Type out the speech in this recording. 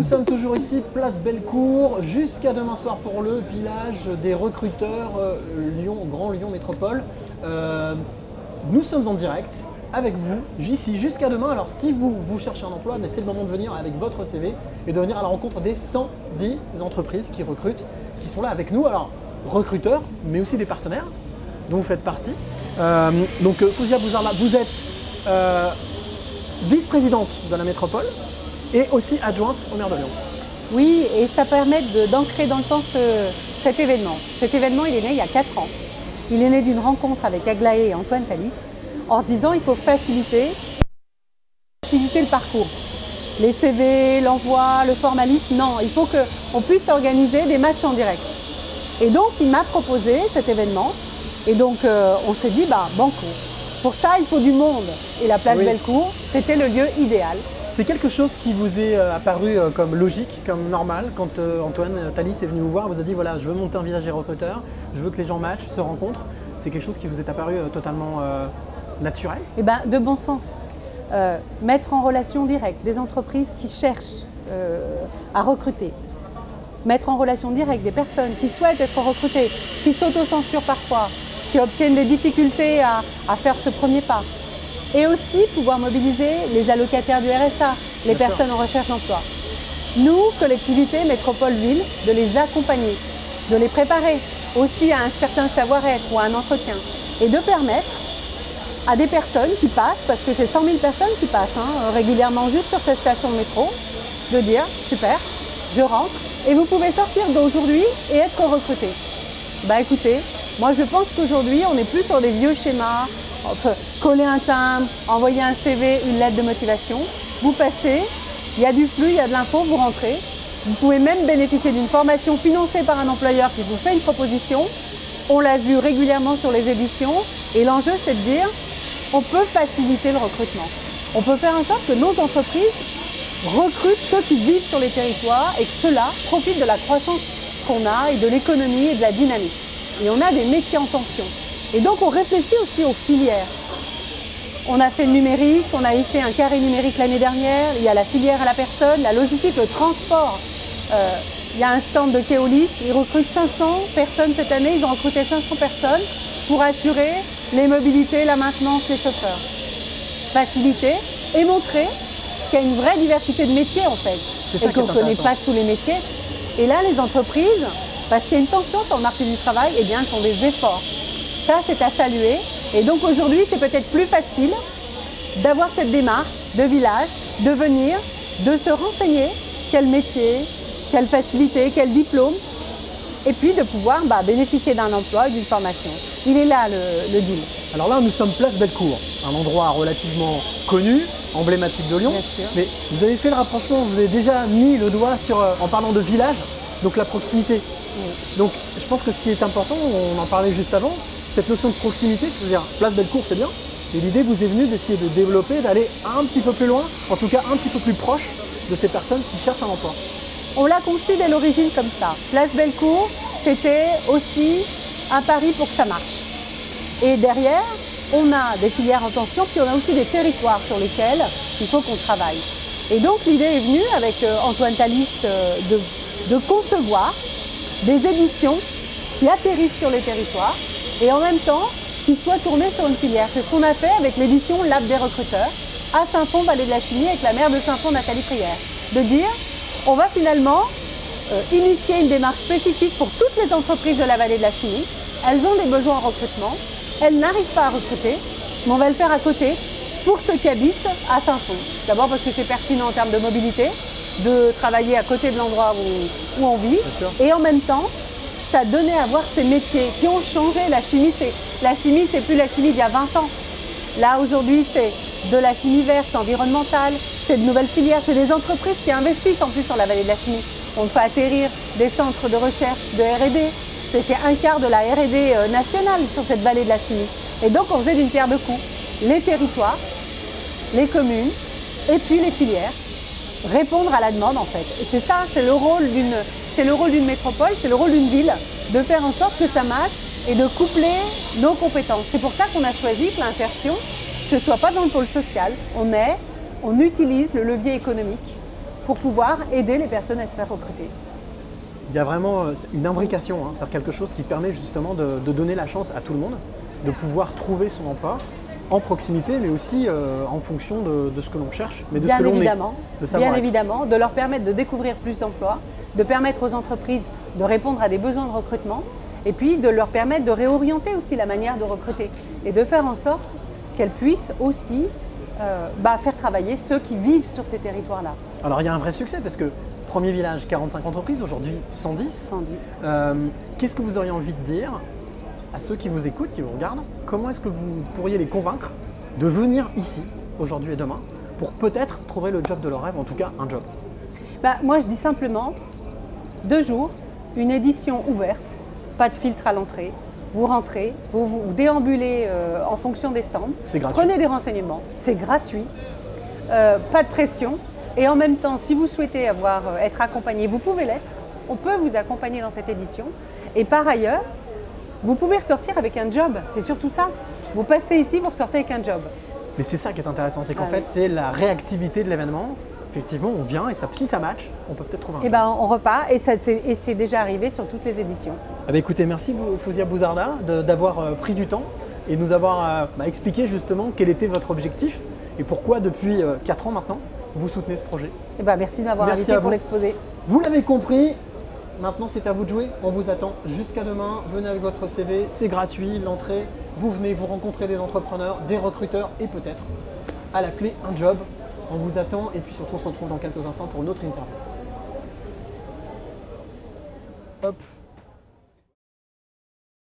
Nous sommes toujours ici, place Bellecour, jusqu'à demain soir pour le village des recruteurs Grand Lyon Métropole. Nous sommes en direct avec vous, ici jusqu'à demain. Alors si vous cherchez un emploi, c'est le moment de venir avec votre CV et de venir à la rencontre des 110 entreprises qui recrutent, qui sont là avec nous. Alors recruteurs, mais aussi des partenaires dont vous faites partie. Fouzia Bouzarla, vous êtes vice-présidente de la métropole et aussi adjointe au maire de Lyon. Oui, et ça permet d'ancrer dans le temps cet événement. Cet événement, il est né il y a 4 ans. Il est né d'une rencontre avec Aglaé et Antoine Thalys en se disant il faut faciliter le parcours. Les CV, l'envoi, le formalisme, non, il faut qu'on puisse organiser des matchs en direct. Et donc, il m'a proposé cet événement. Et donc, on s'est dit, banco. Pour ça, il faut du monde. Et la place Bellecour, c'était le lieu idéal. C'est quelque chose qui vous est apparu comme logique, comme normal, quand Antoine Thalys est venu vous voir, vous a dit voilà, je veux monter un village des recruteurs, je veux que les gens matchent, se rencontrent. C'est quelque chose qui vous est apparu totalement naturel? Eh bien, de bon sens. Mettre en relation directe des entreprises qui cherchent à recruter. Mettre en relation directe des personnes qui souhaitent être recrutées, qui s'autocensurent parfois, qui obtiennent des difficultés à faire ce premier pas. Et aussi pouvoir mobiliser les allocataires du RSA, les personnes en recherche d'emploi. Nous, collectivité, métropole, ville, de les accompagner, de les préparer aussi à un certain savoir-être ou à un entretien. Et de permettre à des personnes qui passent, parce que c'est 100 000 personnes qui passent régulièrement juste sur cette station de métro, de dire super, je rentre et vous pouvez sortir d'aujourd'hui et être recruté. Écoutez, moi je pense qu'aujourd'hui on n'est plus sur des vieux schémas, coller un timbre, envoyer un CV, une lettre de motivation. Vous passez, il y a du flux, il y a de l'info, vous rentrez. Vous pouvez même bénéficier d'une formation financée par un employeur qui vous fait une proposition. On l'a vu régulièrement sur les éditions et l'enjeu c'est de dire on peut faciliter le recrutement. On peut faire en sorte que nos entreprises recrutent ceux qui vivent sur les territoires et que ceux-là profitent de la croissance qu'on a et de l'économie et de la dynamique. Et on a des métiers en tension. Et donc on réfléchit aussi aux filières. On a fait le numérique, on a fait un carré numérique l'année dernière, il y a la filière à la personne, la logistique, le transport. Il y a un stand de Keolis, ils recrutent 500 personnes cette année, ils ont recruté 500 personnes pour assurer les mobilités, la maintenance, les chauffeurs. Faciliter et montrer qu'il y a une vraie diversité de métiers en fait, et qu'on ne connaît pas tous les métiers. Et là les entreprises, parce qu'il y a une tension sur le marché du travail, elles font des efforts. Ça c'est à saluer. Et donc aujourd'hui c'est peut-être plus facile d'avoir cette démarche de village, de venir, de se renseigner, quel métier, quelle facilité, quel diplôme, et puis de pouvoir bénéficier d'un emploi, d'une formation. Il est là le deal. Alors là nous sommes place Bellecour, un endroit relativement connu, emblématique de Lyon. Bien sûr. Mais vous avez fait le rapprochement, vous avez déjà mis le doigt sur, en parlant de village, donc la proximité. Oui. Donc je pense que ce qui est important, on en parlait juste avant, cette notion de proximité, c'est-à-dire place Bellecour c'est bien, et l'idée vous est venue d'essayer de développer, d'aller un petit peu plus loin, en tout cas un petit peu plus proche de ces personnes qui cherchent un emploi. On l'a conçu dès l'origine comme ça. Place Bellecour, c'était aussi un pari pour que ça marche. Et derrière, on a des filières en tension, puis on a aussi des territoires sur lesquels il faut qu'on travaille. Et donc l'idée est venue avec Antoine Thalys de concevoir des éditions qui atterrissent sur les territoires et en même temps qui soient tournées sur une filière. C'est ce qu'on a fait avec l'édition Lab des recruteurs à Saint-Fond, Vallée de la Chimie, avec la maire de Saint-Fond, Nathalie Prière. De dire, on va finalement initier une démarche spécifique pour toutes les entreprises de la Vallée de la Chimie. Elles ont des besoins en recrutement, elles n'arrivent pas à recruter, mais on va le faire à côté pour ceux qui habitent à Saint-Fond. D'abord parce que c'est pertinent en termes de mobilité, de travailler à côté de l'endroit où on vit, et en même temps, ça donnait à voir ces métiers qui ont changé. La chimie, c'est plus la chimie d'il y a 20 ans. Là, aujourd'hui, c'est de la chimie verte, environnementale, c'est de nouvelles filières, c'est des entreprises qui investissent en plus sur la Vallée de la Chimie. On fait atterrir des centres de recherche de R&D. C'est un quart de la R&D nationale sur cette Vallée de la Chimie. Et donc, on faisait d'une pierre deux coups. Les territoires, les communes, et puis les filières, répondre à la demande en fait. Et c'est ça, c'est le rôle d'une métropole, c'est le rôle d'une ville, de faire en sorte que ça matche et de coupler nos compétences. C'est pour ça qu'on a choisi que l'insertion, ce ne soit pas dans le pôle social. On utilise le levier économique pour pouvoir aider les personnes à se faire recruter. Il y a vraiment une imbrication, hein, c'est-à-dire quelque chose qui permet justement de donner la chance à tout le monde de pouvoir trouver son emploi en proximité, mais aussi en fonction de ce que l'on cherche, mais de ce que l'on est. Bien évidemment, de leur permettre de découvrir plus d'emplois, de permettre aux entreprises de répondre à des besoins de recrutement, et puis de leur permettre de réorienter aussi la manière de recruter et de faire en sorte qu'elles puissent aussi faire travailler ceux qui vivent sur ces territoires-là. Alors il y a un vrai succès parce que premier village, 45 entreprises, aujourd'hui 110. 110. Qu'est-ce que vous auriez envie de dire à ceux qui vous écoutent, qui vous regardent? Comment est-ce que vous pourriez les convaincre de venir ici, aujourd'hui et demain, pour peut-être trouver le job de leur rêve, en tout cas un job? Moi je dis simplement, 2 jours, une édition ouverte, pas de filtre à l'entrée. Vous rentrez, vous déambulez en fonction des stands, prenez des renseignements, c'est gratuit, pas de pression. Et en même temps, si vous souhaitez être accompagné, vous pouvez l'être. On peut vous accompagner dans cette édition. Et par ailleurs, vous pouvez ressortir avec un job. C'est surtout ça. Vous passez ici, vous ressortez avec un job. Mais c'est ça qui est intéressant, c'est qu'en fait, c'est la réactivité de l'événement. Effectivement, on vient et si ça match, on peut peut-être trouver un job. On repart et c'est déjà arrivé sur toutes les éditions. Écoutez, merci Fouzia Bouzarda d'avoir pris du temps et de nous avoir expliqué justement quel était votre objectif et pourquoi depuis 4 ans maintenant, vous soutenez ce projet. Merci de m'avoir invité pour l'exposer. Vous l'avez compris, maintenant c'est à vous de jouer. On vous attend jusqu'à demain. Venez avec votre CV, c'est gratuit, l'entrée. Vous venez, vous rencontrez des entrepreneurs, des recruteurs et peut-être à la clé un job. On vous attend et puis surtout on se retrouve dans quelques instants pour une autre interview. Hop.